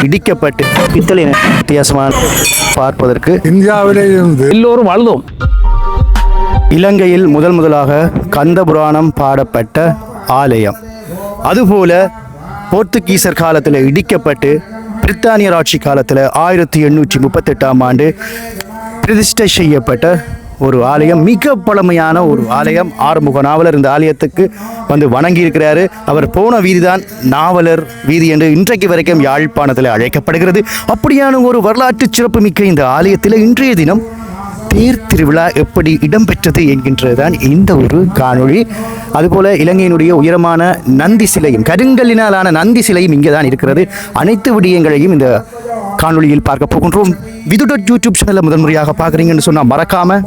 இடிக்கப்பட்டு பித்தளை வித்தியாசமான பார்ப்பதற்கு இந்தியாவிலே இருந்து எல்லோரும் வாழ்ந்தோம். இலங்கையில் முதலாக கந்த புராணம் பாடப்பட்ட ஆலயம், அதுபோல போர்த்துகீசர் காலத்தில் இடிக்கப்பட்டு பிரித்தானியர் ஆட்சி காலத்தில் 1838ஆம் ஆண்டு பிரதிஷ்டை செய்யப்பட்ட ஒரு ஆலயம், மிக பழமையான ஒரு ஆலயம். ஆறுமுக நாவலர் இந்த ஆலயத்துக்கு வந்து வணங்கி இருக்கிறாரு. அவர் போன வீதிதான் நாவலர் வீதி என்று இன்றைக்கு வரைக்கும் யாழ்ப்பாணத்தில் அழைக்கப்படுகிறது. அப்படியான ஒரு வரலாற்று சிறப்புமிக்க இந்த ஆலயத்தில் இன்றைய தினம் தேர் திருவிழா எப்படி இடம்பெற்றது என்கின்றதுதான் இந்த ஒரு காணொளி. அதுபோல இலங்கையினுடைய உயரமான நந்தி சிலையும், கருங்கல்லினாலான நந்தி சிலையும் இங்கே தான் இருக்கிறது. அனைத்து விடயங்களையும் இந்த காணொளியில் பார்க்க போகின்றோம். விதுடட் யூடியூப் சேனலை முதன்முறையாக பார்க்குறீங்கன்னு சொன்னால் மறக்காம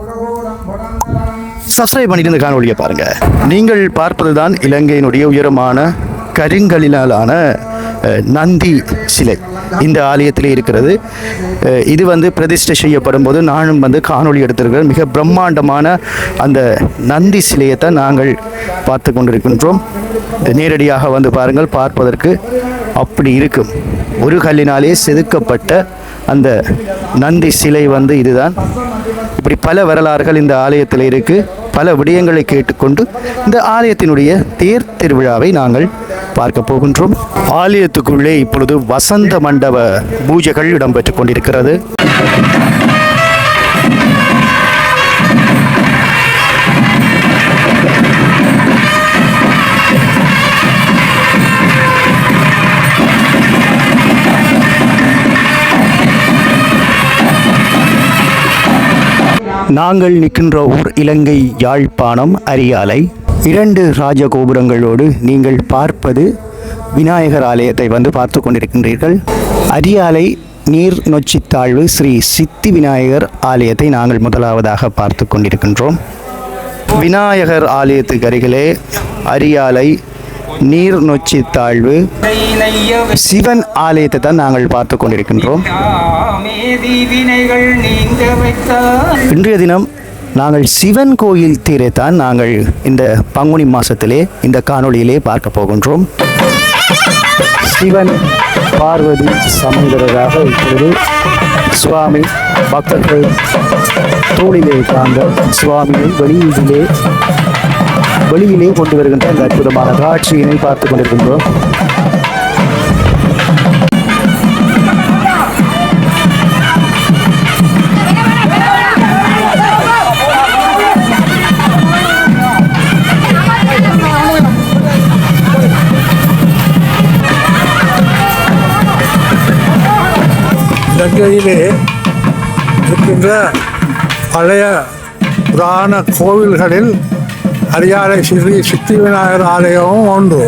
சப்ஸ்கிரைப் பண்ணிட்டு இந்த காணொலியை பாருங்க. நீங்கள் பார்ப்பது தான் இலங்கையினுடைய உயரமான கருங்கலினாலான நந்தி சிலை இந்த ஆலயத்திலே இருக்கிறது. இது வந்து பிரதிஷ்டை செய்யப்படும் போது நானும் வந்து காணொளி எடுத்திருக்கிறேன். மிக பிரம்மாண்டமான அந்த நந்தி சிலையை தான் நாங்கள் பார்த்து கொண்டிருக்கின்றோம். நேரடியாக வந்து பாருங்கள், பார்ப்பதற்கு அப்படி இருக்கும். ஒரு கல்லினாலே செதுக்கப்பட்ட அந்த நந்தி சிலை வந்து இதுதான். இப்படி பல வரலாறுகள் இந்த ஆலயத்தில் இருக்கு. பல விடயங்களை கேட்டுக்கொண்டு இந்த ஆலயத்தினுடைய தேர் திருவிழாவை நாங்கள் பார்க்க போகின்றோம். ஆலயத்துக்குள்ளே இப்பொழுது வசந்த மண்டப பூஜைகள் இடம்பெற்றுக் கொண்டிருக்கிறது. நாங்கள் நிற்கின்ற ஊர் இலங்கை யாழ்ப்பாணம் அரியாலை. 2 ராஜகோபுரங்களோடு நீங்கள் பார்ப்பது விநாயகர் ஆலயத்தை வந்து பார்த்து கொண்டிருக்கின்றீர்கள். அரியாலை நீர் நொச்சித்தாழ்வு ஸ்ரீ சித்தி விநாயகர் ஆலயத்தை நாங்கள் முதலாவதாக பார்த்து கொண்டிருக்கின்றோம். விநாயகர் ஆலயத்துக்கு அருகிலே அரியாலை நீர் நொச்சி தாழ்வு சிவன் ஆலயத்தை தான் நாங்கள் பார்த்து கொண்டிருக்கின்றோம். இன்றைய தினம் நாங்கள் சிவன் கோயில் தீரைத்தான் நாங்கள் இந்த பங்குனி மாசத்திலே இந்த காணொளியிலே பார்க்க போகின்றோம். சிவன் பார்வதி சமந்தரராக இப்பொழுது சுவாமி பக்தர்கள் தோளிலே தாங்க சுவாமியை வெளியிலே கொண்டு வருகின்ற இந்த அற்புதமான காட்சியினை பார்த்து கொண்டிருக்கின்றோம். இலங்கையிலே இருக்கின்ற பழைய புராண கோவில்களில் அரியாலை ஸ்ரீ சித்தி விநாயகர் ஆலயமும் ஒன்று.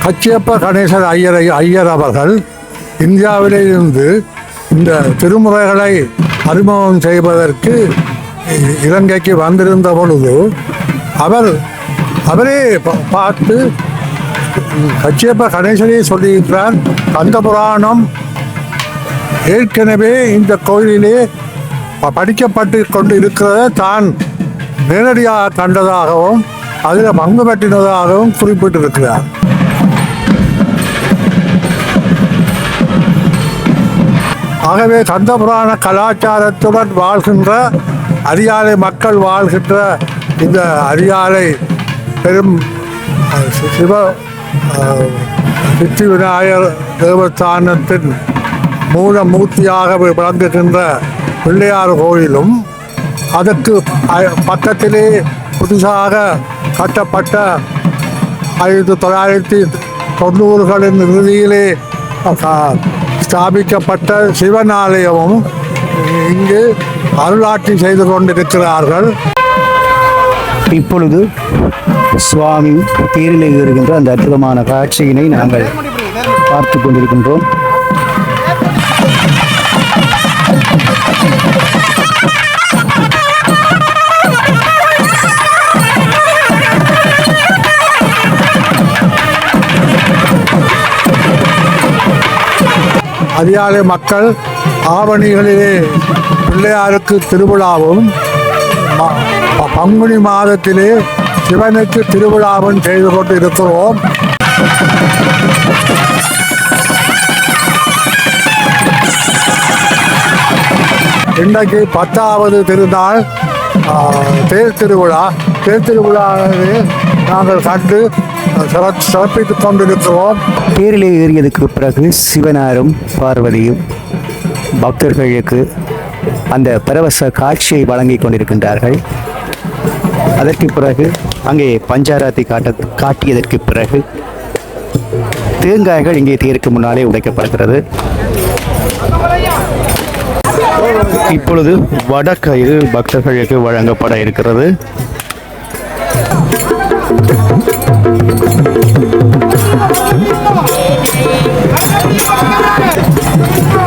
கச்சியப்ப கணேசர் ஐயர் அவர்கள் இந்தியாவிலே இருந்து இந்த திருமுறைகளை அறிமுகம் செய்வதற்கு இலங்கைக்கு வந்திருந்த பொழுது அவரே பார்த்து கச்சியப்ப கணேசனே சொல்லியிருக்கிறார், கந்த புராணம் ஏற்கனவே இந்த கோயிலிலே படிக்கப்பட்டு கொண்டு இருக்கிறத தான் நேரடியாக கண்டதாகவும் அதில் பங்கு பெற்றினதாகவும் குறிப்பிட்டிருக்கிறார். ஆகவே கந்த புராண கலாச்சாரத்துடன் வாழ்கின்ற அரியாலை மக்கள் வாழ்கின்ற இந்த அரியாலை பெரும் சித்தி விநாயகர் தேவஸ்தானத்தின் மூலமூர்த்தியாக விளங்குகின்ற பிள்ளையார் கோயிலும் அதற்கு பக்கத்திலே புதுசாக கட்டப்பட்ட 1990களின் இறுதியிலே ஸ்தாபிக்கப்பட்ட சிவன் ஆலயமும் இங்கு அருளாட்சி செய்து கொண்டிருக்கிறார்கள். இப்பொழுது சுவாமி தேரிலே இருக்கின்ற அந்த அற்புதமான காட்சியினை நாங்கள் பார்த்து கொண்டிருக்கின்றோம். அதிகாலை மக்கள் ஆவணிகளிலே பிள்ளையாருக்கு திருவிழாவும் பங்குனி மாதத்திலே சிவனுக்கு திருவிழாவும் செய்து கொண்டு இருக்கிறோம். இன்றைக்கு 10வது திருநாள் தேர் திருவிழா. தேர் திருவிழாவை நாங்கள் கண்டு சிறப்பித்துக் கொண்டிருக்கிறோம். தேரிலே ஏறியதுக்கு பிறகு சிவனாரும் பார்வதியும் பக்தர்களுக்கு அந்த பரவச காட்சியை வழங்கி கொண்டிருக்கின்றார்கள். அதற்கு பிறகு அங்கே பஞ்சாராத்தி காட்டியதற்கு பிறகு தேங்காய்கள் இங்கே தேருக்கு முன்னாலே உடைக்கப்படுகிறது. இப்பொழுது வடக்கயிறு பக்தர்களுக்கு வழங்கப்பட இருக்கிறது.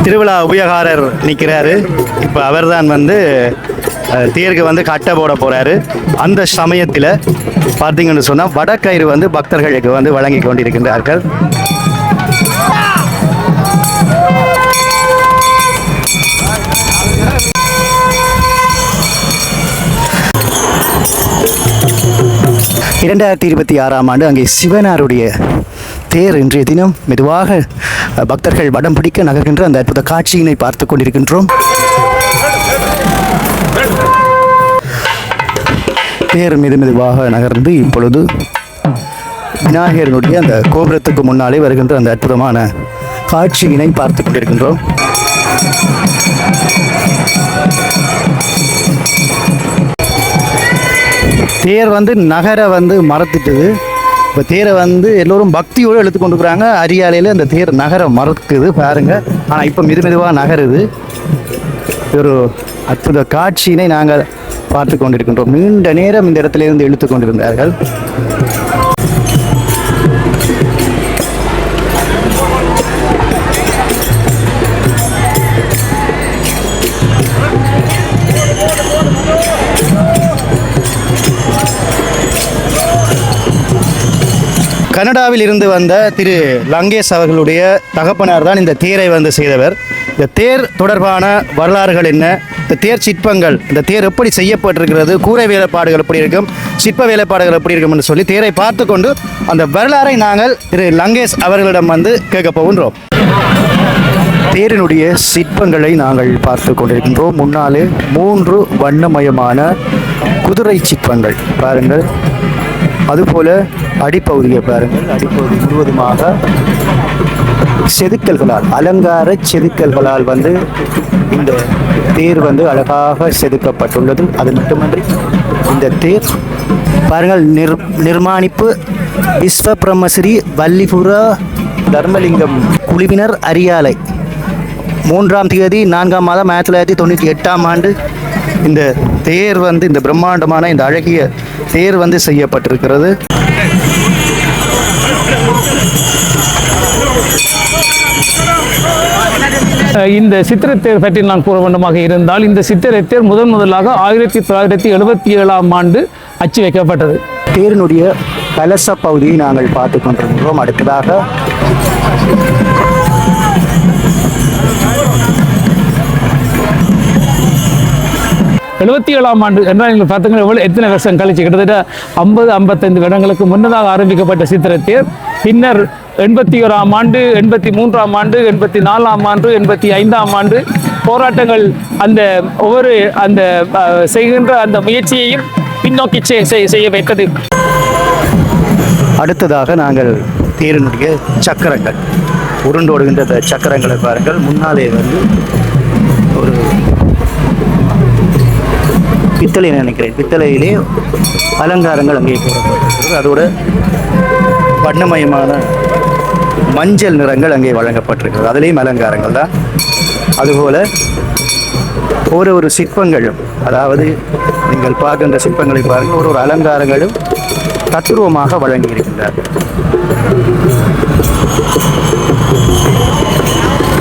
திருவிழா உபயகாரர் நிற்கிறாரு. இப்போ அவர்தான் வந்து தேருக்கு வந்து கட்டை போட போறாரு. அந்த சமயத்தில் பார்த்தீங்கன்னு சொன்னால் வடக்கயிறு வந்து பக்தர்களுக்கு வந்து வழங்கி கொண்டிருக்கின்றார்கள். இரண்டாயிரத்தி 26ஆம் ஆண்டு அங்கே சிவனாருடைய தேர் இன்றைய தினம் மெதுவாக பக்தர்கள் வடம் பிடிக்க நகர்கின்ற அந்த அற்புத காட்சியினை பார்த்து கொண்டிருக்கின்றோம். தேர் மெதுவாக நகர்ந்து இப்பொழுது விநாயகருடைய அந்த கோபுரத்துக்கு முன்னாலே வருகின்ற அந்த அற்புதமான காட்சியினை பார்த்து கொண்டிருக்கின்றோம். தேர் வந்து நகர வந்து மறத்துட்டுது. இப்போ தேரை வந்து எல்லோரும் பக்தியோடு எடுத்து கொண்டு இருக்கிறாங்க. அரியாலையில் அந்த தேர் நகர மறக்குது பாருங்க. ஆனால் இப்போ மெதுவாக நகருது. ஒரு அற்புத காட்சியினை நாங்கள் பார்த்து கொண்டிருக்கின்றோம். நீண்ட நேரம் இந்த இடத்துல இருந்து இழுத்து கொண்டிருந்தார்கள். கனடாவில் இருந்து வந்த திரு லங்கேஷ் அவர்களுடைய தகப்பனார் தான் இந்த தேரை வந்து செய்தவர். இந்த தேர் தொடர்பான வரலாறுகள் என்ன, இந்த தேர் சிற்பங்கள், இந்த தேர் எப்படி செய்யப்பட்டிருக்கிறது, கூரை வேலைப்பாடுகள் எப்படி இருக்கும், சிற்ப வேலைப்பாடுகள் எப்படி இருக்கும் என்று சொல்லி தேரை பார்த்து கொண்டு அந்த வரலாறை நாங்கள் திரு லங்கேஷ் அவர்களிடம் வந்து கேட்க போகின்றோம். தேரினுடைய சிற்பங்களை நாங்கள் பார்த்து கொண்டிருக்கின்றோம். முன்னாலே 3 வண்ணமயமான குதிரை சிற்பங்கள் பாருங்கள். அதுபோல அடிப்பகுதியை பாருங்கள். அடிப்பகுதி முழுவதுமாக செதுக்கல்களால், அலங்கார செதுக்கல்களால் வந்து இந்த தேர் வந்து அழகாக செதுக்கப்பட்டுள்ளது. அது மட்டுமன்றி இந்த தேர் பாருங்கள் நிர்மாணிப்பு விஸ்வபிரம்மஸ்ரீ வல்லிபுர தர்மலிங்கம் குழுவினர் அரியாலை 3ஆம் தேதி 4ஆம் மாதம் 1998ஆம் ஆண்டு இந்த தேர் வந்து இந்த பிரம்மாண்டமான இந்த அழகிய தேர் வந்து செய்யப்பட்டிருக்கிறது. இந்த சித்திரத்தேர் பற்றி நான் கூற வேண்டுமாக இருந்தால், இந்த சித்திரத்தேர் முதலாக 1977ஆம் ஆண்டு அச்சு வைக்கப்பட்டது. தேரினுடைய கலச பகுதியை நாங்கள் பார்த்து கொண்டிருக்கிறோம். அடுத்ததாக 77ஆம் ஆண்டு என்றால் நீங்கள் பார்த்தீங்கன்னா எவ்வளோ எத்தனை வருஷம் கழிச்சு, கிட்டத்தட்ட 50-55 வருடங்களுக்கு முன்னதாக ஆரம்பிக்கப்பட்ட சித்திரத்தேர் பின்னர் 81ஆம் ஆண்டு, 83ஆம் ஆண்டு, 84ஆம் ஆண்டு, 85ஆம் ஆண்டு போராட்டங்கள் அந்த ஒவ்வொரு அந்த செய்கின்ற அந்த முயற்சியையும் பின்னோக்கி செய்ய வைத்தது. அடுத்ததாக நாங்கள் தேரினுடைய சக்கரங்கள், உருண்டோடுகின்ற சக்கரங்களை பாருங்கள். முன்னாலே வந்து ஒரு பித்தளை நினைக்கிறேன், பித்தளையிலே அலங்காரங்கள் அங்கே போடப்பட்டிருக்கிறது. அதோட வண்ணமயமான மஞ்சள் நிறங்கள் அங்கே வழங்கப்பட்டிருக்கிறது. அதுலேயும் அலங்காரங்கள் தான். அதுபோல் ஒரு சிற்பங்களும், அதாவது நீங்கள் பார்க்கின்ற சிற்பங்களை பாருங்கள், ஒரு அலங்காரங்களும் தத்துருவமாக வழங்கி இருக்கின்றார்கள்.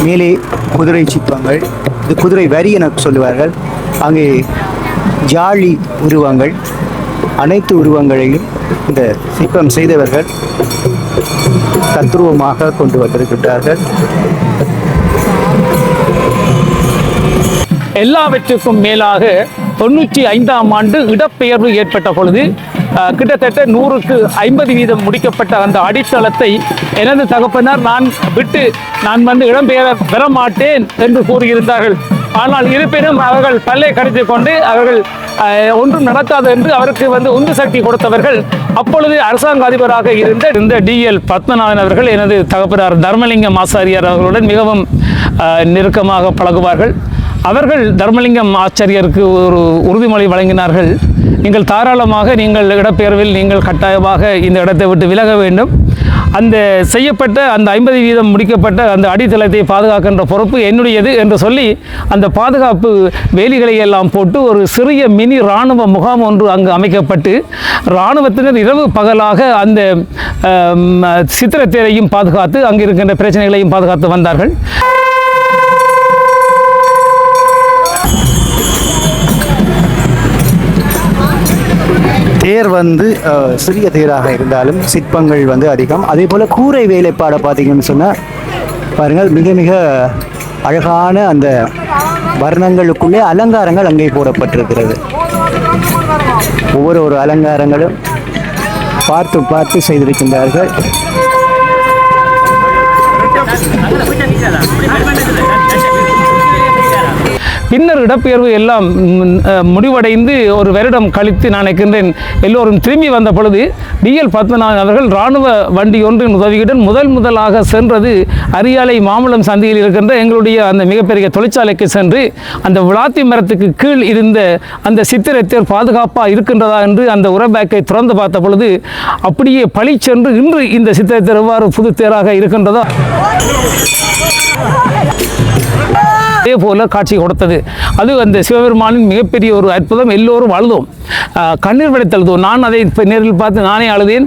மேலே குதிரை சிற்பங்கள், இது குதிரை வரி என சொல்லுவார்கள். அங்கே ஜாழி உருவங்கள், அனைத்து உருவங்களையும் இந்த சிற்பம் செய்தவர்கள் தத்துருவமாக கொண்டு வந்திருக்கின்றார்கள். எல்லாவற்றுக்கும் மேலாக 95ஆம் ஆண்டு இடப்பெயர்வு ஏற்பட்ட பொழுது கிட்டத்தட்ட 100க்கு 50% முடிக்கப்பட்ட அந்த அடித்தளத்தை எனது தகப்பனார் நான் வந்து இடம்பெயர பெற மாட்டேன் என்று கூறியிருந்தார்கள். ஆனால் இருப்பினும் அவர்கள் பல்லை கடித்துக் கொண்டு அவர்கள் ஒன்றும் நடக்காது என்று அவருக்கு வந்து உந்து சக்தி கொடுத்தவர்கள் அப்பொழுது அரசாங்க அதிபராக இருந்த டிஎல் பத்மநாதன் அவர்கள் எனது தகப்பனார் தர்மலிங்கம் ஆச்சாரியார் அவர்களுடன் மிகவும் நெருக்கமாக பழகுவார்கள். அவர்கள் தர்மலிங்கம் ஆச்சாரியருக்கு ஒரு உறுதிமொழி வழங்கினார்கள். நீங்கள் தாராளமாக நீங்கள் இடப்பெயர்வில் நீங்கள் கட்டாயமாக இந்த இடத்தை விட்டு விலக வேண்டும். அந்த செய்யப்பட்ட அந்த 50% முடிக்கப்பட்ட அந்த அடித்தளத்தை பாதுகாக்கின்ற பொறுப்பு என்னுடையது என்று சொல்லி அந்த பாதுகாப்பு வேலிகளை எல்லாம் போட்டு ஒரு சிறிய மினி இராணுவ முகாம் ஒன்று அங்கு அமைக்கப்பட்டு இராணுவத்தினர் இரவு பகலாக அந்த சித்திரத்தேரையும் பாதுகாத்து அங்கு இருக்கின்ற பிரச்சனைகளையும் பாதுகாத்து வந்தார்கள். தேர் வந்து சிறிய தேராக இருந்தாலும் சிற்பங்கள் வந்து அதிகம். அதே போல் கூரை வேலைப்பாடை பார்த்தீங்கன்னு சொன்னால் பாருங்கள், மிக மிக அழகான அந்த வர்ணங்களுக்குள்ளே அலங்காரங்கள் அங்கே போடப்பட்டிருக்கிறது. ஒவ்வொரு அலங்காரங்களும் பார்த்து பார்த்து செய்திருக்கின்றார்கள். பின்னர் இடப்பெயர்வு எல்லாம் முடிவடைந்து ஒரு வருடம் கழித்து நான் நினைக்கின்றேன் எல்லோரும் திரும்பி வந்த பொழுது டிஎல் பத்மநாதன் அவர்கள் இராணுவ வண்டி ஒன்றின் உதவியுடன் முதலாக சென்றது அரியாலை மாம்பழம் சந்தையில் இருக்கின்ற எங்களுடைய அந்த மிகப்பெரிய தொழிற்சாலைக்கு சென்று அந்த விளாத்தி மரத்துக்கு கீழ் இருந்த அந்த சித்திரத்தேர் பாதுகாப்பாக இருக்கின்றதா என்று அந்த உரபேக்கை திறந்து பார்த்த பொழுது அப்படியே பழி சென்று இன்று இந்த சித்திரத்தேர் எவ்வாறு புது தேராக இருக்கின்றதோ அதே போல காட்சி கொடுத்தது. அது அந்த சிவபெருமானின் மிகப்பெரிய ஒரு அற்புதம். எல்லோரும் அழுதோம், கண்ணீர் வடித்தழுதோம். நான் அதை நேரில் பார்த்து நானே அழுதேன்.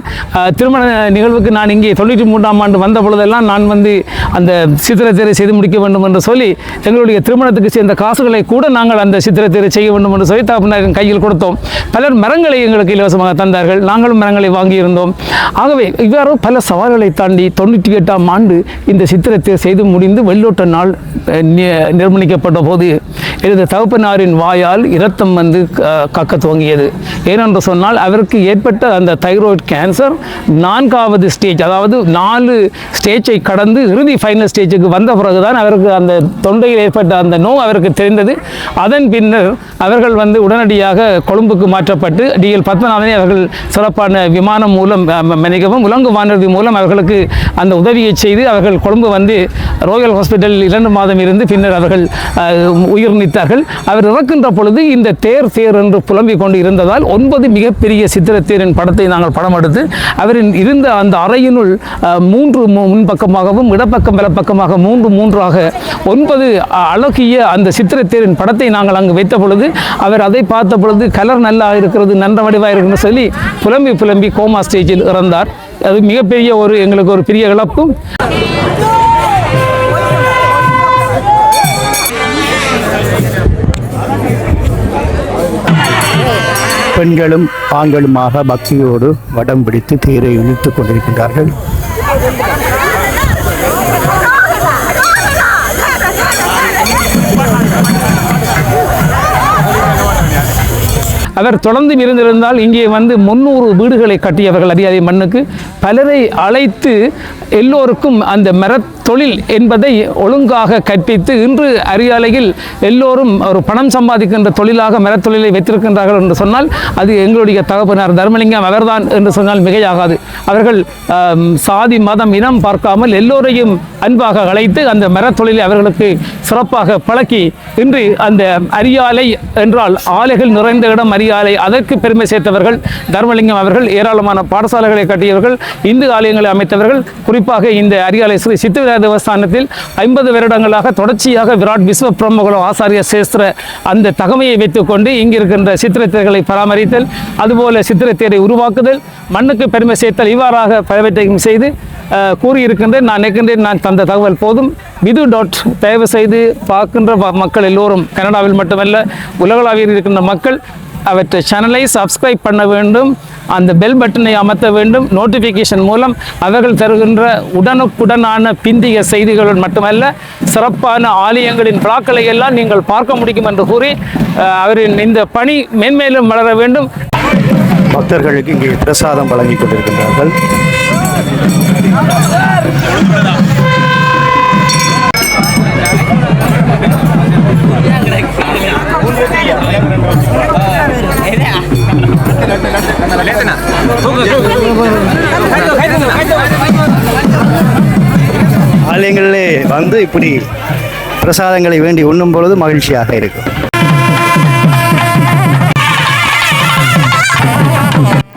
திருமண நிகழ்வுக்கு நான் இங்கே 93ஆம் ஆண்டு வந்த பொழுதெல்லாம் நான் வந்து அந்த சித்திரத்தேரை செய்து முடிக்க வேண்டும் என்று சொல்லி எங்களுடைய திருமணத்துக்கு சேர்ந்த காசுகளை கூட நாங்கள் அந்த சித்திரத்தேரை செய்ய வேண்டும் என்று சொல்லி தகப்பனாரின் கையில் கொடுத்தோம். பலர் மரங்களை எங்களுக்கு இலவசமாக தந்தார்கள், நாங்களும் மரங்களை வாங்கியிருந்தோம். ஆகவே இவ்வாறு பல சவால்களை தாண்டி 98ஆம் ஆண்டு இந்த சித்திரத்தை செய்து முடிந்து வெள்ளோட்ட நாள் நிர்மணிக்கப்பட்ட போது எனது தகப்பனாரின் வாயால் இரத்தம் வந்து கக்க துவங்கியது. ஏனென்று சொன்னால் அவருக்கு ஏற்பட்ட அந்த தைராய்டு கேன்சர் 4வது ஸ்டேஜ், அதாவது 4 ஸ்டேஜை கடந்து இறுதி ஃபைனல் ஸ்டேஜுக்கு வந்த பிறகுதான் அவருக்கு அந்த தொண்டையில் ஏற்பட்ட அந்த நோய் அவருக்கு தெரிந்தது. அதன் பின்னர் அவர்கள் வந்து உடனடியாக கொழும்புக்கு மாற்றப்பட்டு டிஎல் பத்மநாதனை அவர்கள் சிறப்பான விமானம் மூலம் மன்னிக்கவும் உலங்கு வானூர்தி மூலம் அவர்களுக்கு அந்த உதவியை செய்து அவர்கள் கொழும்பு வந்து ரோயல் ஹாஸ்பிட்டலில் 2 மாதம் இருந்து பின்னர் அவர்கள் உயிர் நீத்தார்கள். அவர் இறக்கின்ற பொழுது இந்த தேர் என்று புலம்பிக் கொண்டு இருந்ததால் 9 மிகப்பெரிய சித்திரத்தேரின் படத்தை நாங்கள் படம் எடுத்து அவரின் இருந்த அந்த அறையினுள் 3 முன்பக்கமாகவும் இடப்பக்கம் வலப்பக்கமாக 3 9 அழகிய அந்த சித்திரத்தேரின் படத்தை நாங்கள் அங்கு வைத்த பொழுது அவர் அதை பார்த்த பொழுது கலர் நல்லா இருக்கிறது, நன்ற வடிவாக இருக்குன்னு சொல்லி புலம்பி கோமா ஸ்டேஜில் இறந்தார். அது மிகப்பெரிய எங்களுக்கு ஒரு பெரிய இழப்பும். பெண்களும் ஆண்களுமாக பக்தியோடு வடம் பிடித்து தேரை இழுத்துக் கொண்டிருக்கின்றார்கள். அவர் தொடர்ந்து இருந்திருந்தால் இங்கே வந்து 300 வீடுகளை கட்டியவர்கள் அரியாலை மண்ணுக்கு பலரை அழைத்து எல்லோருக்கும் அந்த மரத்தொழில் என்பதை ஒழுங்காக கற்பித்து இன்று அரியாலையில் எல்லோரும் ஒரு பணம் சம்பாதிக்கின்ற தொழிலாக மரத்தொழிலை வைத்திருக்கின்றார்கள் என்று சொன்னால் அது எங்களுடைய தகப்பனார் தர்மலிங்கம் அவர்தான் என்று சொன்னால் மிகையாகாது. அவர்கள் சாதி மதம் இனம் பார்க்காமல் எல்லோரையும் அன்பாக அழைத்து அந்த மரத்தொழிலை அவர்களுக்கு சிறப்பாக பழக்கி இன்று அந்த அரியாலை என்றால் ஆலைகள் நிறைந்த இடம் அரியாலை, அதற்கு பெருமை சேர்த்தவர்கள் தர்மலிங்கம் அவர்கள். ஏராளமான பாடசாலைகளை கட்டியவர்கள், இந்து ஆலயங்களை அமைத்தவர்கள். குறிப்பாக இந்த அரியாலை ஸ்ரீ சித்திர தேவஸ்தானத்தில் 50 வருடங்களாக தொடர்ச்சியாக விராட் விஸ்வ பிரம்மகுல ஆசாரிய சேஸ்திர அந்த தகமையை வைத்துக்கொண்டு இங்கிருக்கின்ற சித்திரத்தேர்களை பராமரித்தல், அதுபோல சித்திரத்தேரை உருவாக்குதல், மண்ணுக்கு பெருமை சேர்த்தல், இவ்வாறாக பலவற்றையும் செய்து கூறியிருக்கின்றேன். நான் நினைக்கின்றேன் நான் தந்த தகவல் போதும். விது தயவு செய்து பார்க்கின்ற மக்கள் எல்லோரும் கனடாவில் மட்டுமல்ல உலகளாவியில் இருக்கின்ற மக்கள் அவற்றை சேனலை சப்ஸ்கிரைப் பண்ண வேண்டும். அந்த பெல் பட்டனை அமர்த்த வேண்டும். நோட்டிஃபிகேஷன் மூலம் அவர்கள் தருகின்ற உடனுக்குடனான பிந்திய செய்திகளுடன் மட்டுமல்ல, சிறப்பான ஆலயங்களின் விழாக்களை எல்லாம் நீங்கள் பார்க்க முடியும் என்று கூறி அவரின் இந்த பணி மென்மேலும் வளர வேண்டும். பக்தர்களுக்கு இங்கே பிரசாதம் வழங்கிக் கொண்டிருக்கின்றார்கள். ஆலயங்களிலே வந்து இப்படி பிரசாதங்களை வேண்டி உண்ணும் பொழுது மகிழ்ச்சியாக இருக்கும்.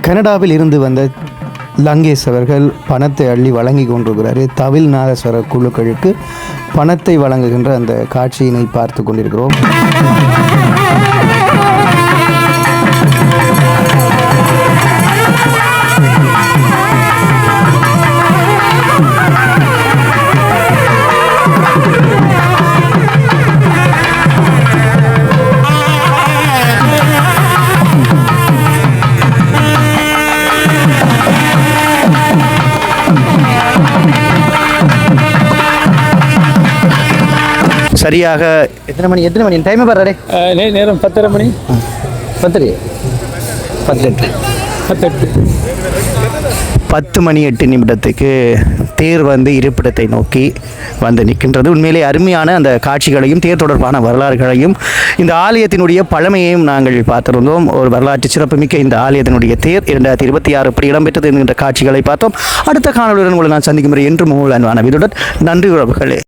கனடாவில் இருந்து வந்த லங்கேஷ் அவர்கள் பணத்தை அள்ளி வழங்கி கொண்டிருக்கிறார். தவில் நாதஸ்வர குழுக்களுக்கு பணத்தை வழங்குகின்ற அந்த காட்சியினை பார்த்து கொண்டிருக்கிறோம். சரியாக எத்தனை மணி டைமை பாரு. நேரம் 10:30 மணி. 10 மணி 8 நிமிடத்துக்கு தேர் வந்து இருப்பிடத்தை நோக்கி வந்து நிற்கின்றது. உண்மையிலே அருமையான அந்த காட்சிகளையும் தேர் தொடர்பான வரலாறுகளையும் இந்த ஆலயத்தினுடைய பழமையையும் நாங்கள் பார்த்திருந்தோம். ஒரு வரலாற்று சிறப்புமிக்க இந்த ஆலயத்தினுடைய தேர் 2026 இப்படி இடம்பெற்றது என்கின்ற காட்சிகளை பார்த்தோம். அடுத்த காணொலியுடன் உங்களை நான் சந்திக்கும் முறை என்றும் உங்கள் அன்பான வீடுடன் நன்றி உறவுகளே.